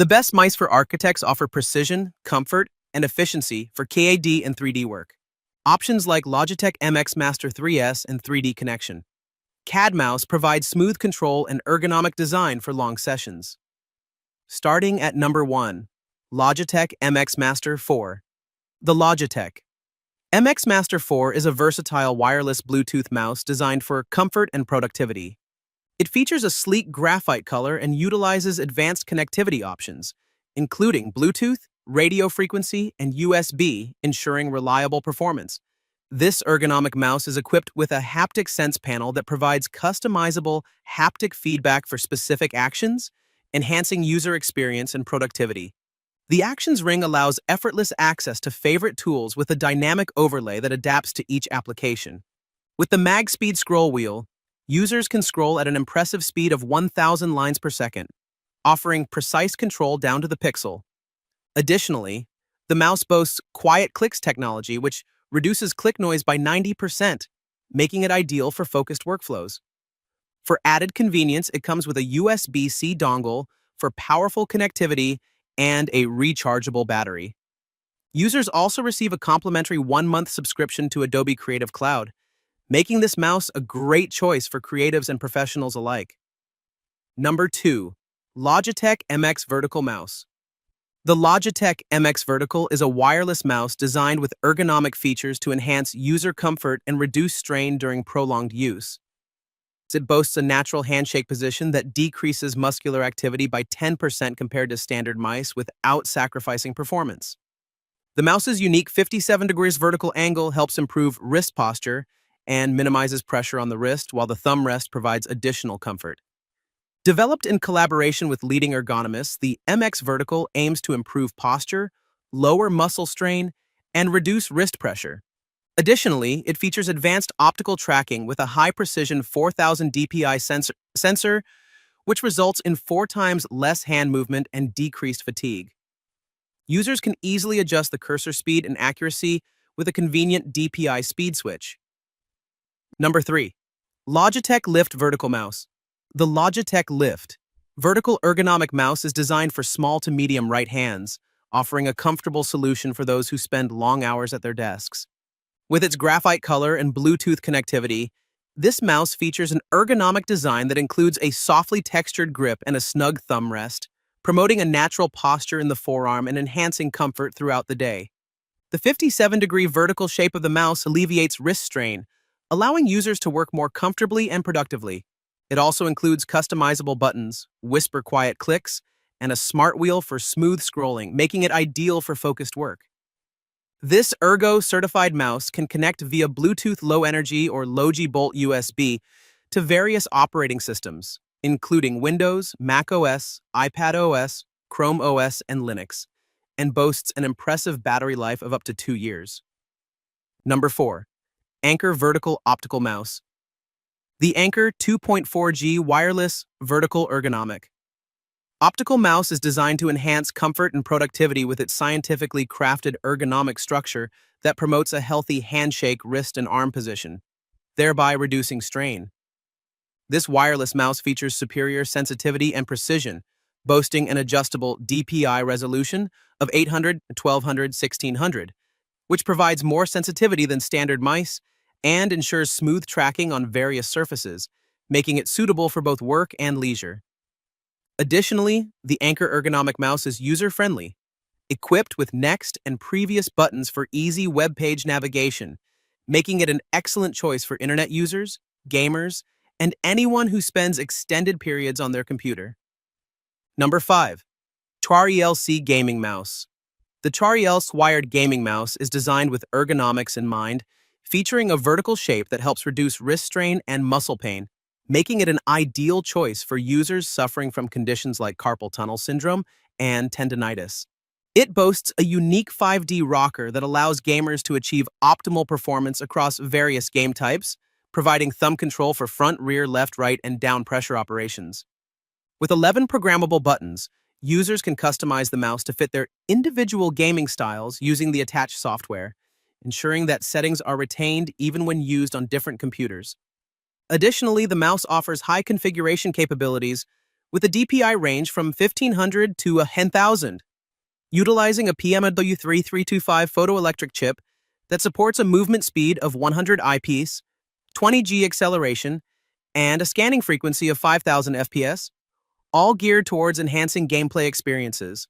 The best mice for architects offer precision, comfort, and efficiency for CAD and 3D work. Options like Logitech MX Master 3S and 3D connection. CAD mouse provides smooth control and ergonomic design for long sessions. Starting at number 1, Logitech MX Master 4. The Logitech MX Master 4 is a versatile wireless Bluetooth mouse designed for comfort and productivity. It features a sleek graphite color and utilizes advanced connectivity options, including Bluetooth, radio frequency, and USB, ensuring reliable performance. This ergonomic mouse is equipped with a haptic sense panel that provides customizable haptic feedback for specific actions, enhancing user experience and productivity. The Actions ring allows effortless access to favorite tools with a dynamic overlay that adapts to each application. With the MagSpeed scroll wheel, users can scroll at an impressive speed of 1,000 lines per second, offering precise control down to the pixel. Additionally, the mouse boasts Quiet Clicks technology, which reduces click noise by 90%, making it ideal for focused workflows. For added convenience, it comes with a USB-C dongle for powerful connectivity and a rechargeable battery. Users also receive a complimentary 1-month subscription to Adobe Creative Cloud, making this mouse a great choice for creatives and professionals alike. Number 2. Logitech MX Vertical Mouse. The Logitech MX Vertical is a wireless mouse designed with ergonomic features to enhance user comfort and reduce strain during prolonged use. It boasts a natural handshake position that decreases muscular activity by 10% compared to standard mice without sacrificing performance. The mouse's unique 57 degrees vertical angle helps improve wrist posture and minimizes pressure on the wrist, while the thumb rest provides additional comfort. Developed in collaboration with leading ergonomists, the MX Vertical aims to improve posture, lower muscle strain, and reduce wrist pressure. Additionally, it features advanced optical tracking with a high-precision 4000 DPI sensor, which results in 4 times less hand movement and decreased fatigue. Users can easily adjust the cursor speed and accuracy with a convenient DPI speed switch. Number 3. Logitech Lift Vertical Mouse. The Logitech Lift Vertical Ergonomic Mouse is designed for small to medium right hands, offering a comfortable solution for those who spend long hours at their desks. With its graphite color and Bluetooth connectivity, this mouse features an ergonomic design that includes a softly textured grip and a snug thumb rest, promoting a natural posture in the forearm and enhancing comfort throughout the day. The 57-degree vertical shape of the mouse alleviates wrist strain, allowing users to work more comfortably and productively. It also includes customizable buttons, whisper quiet clicks, and a smart wheel for smooth scrolling, making it ideal for focused work. This Ergo-certified mouse can connect via Bluetooth Low Energy or Logi Bolt USB to various operating systems, including Windows, Mac OS, iPad OS, Chrome OS, and Linux, and boasts an impressive battery life of up to 2 years. Number 4. Anker Vertical Optical Mouse. The Anker 2.4G Wireless Vertical Ergonomic Optical mouse is designed to enhance comfort and productivity with its scientifically crafted ergonomic structure that promotes a healthy handshake, wrist, and arm position, thereby reducing strain. This wireless mouse features superior sensitivity and precision, boasting an adjustable DPI resolution of 800, 1200, 1600, which provides more sensitivity than standard mice and ensures smooth tracking on various surfaces, making it suitable for both work and leisure. Additionally, the Anker ergonomic mouse is user-friendly, equipped with next and previous buttons for easy web page navigation, making it an excellent choice for internet users, gamers, and anyone who spends extended periods on their computer. Number 5. TRELC Gaming Mouse. The TRELC wired gaming mouse is designed with ergonomics in mind, featuring a vertical shape that helps reduce wrist strain and muscle pain, making it an ideal choice for users suffering from conditions like carpal tunnel syndrome and tendinitis. It boasts a unique 5D rocker that allows gamers to achieve optimal performance across various game types, providing thumb control for front, rear, left, right, and down pressure operations. With 11 programmable buttons, users can customize the mouse to fit their individual gaming styles using the attached software, ensuring that settings are retained even when used on different computers. Additionally, the mouse offers high configuration capabilities with a DPI range from 1500 to 10,000. Utilizing a PMW3325 photoelectric chip that supports a movement speed of 100 eyepiece, 20G acceleration, and a scanning frequency of 5,000 FPS, all geared towards enhancing gameplay experiences.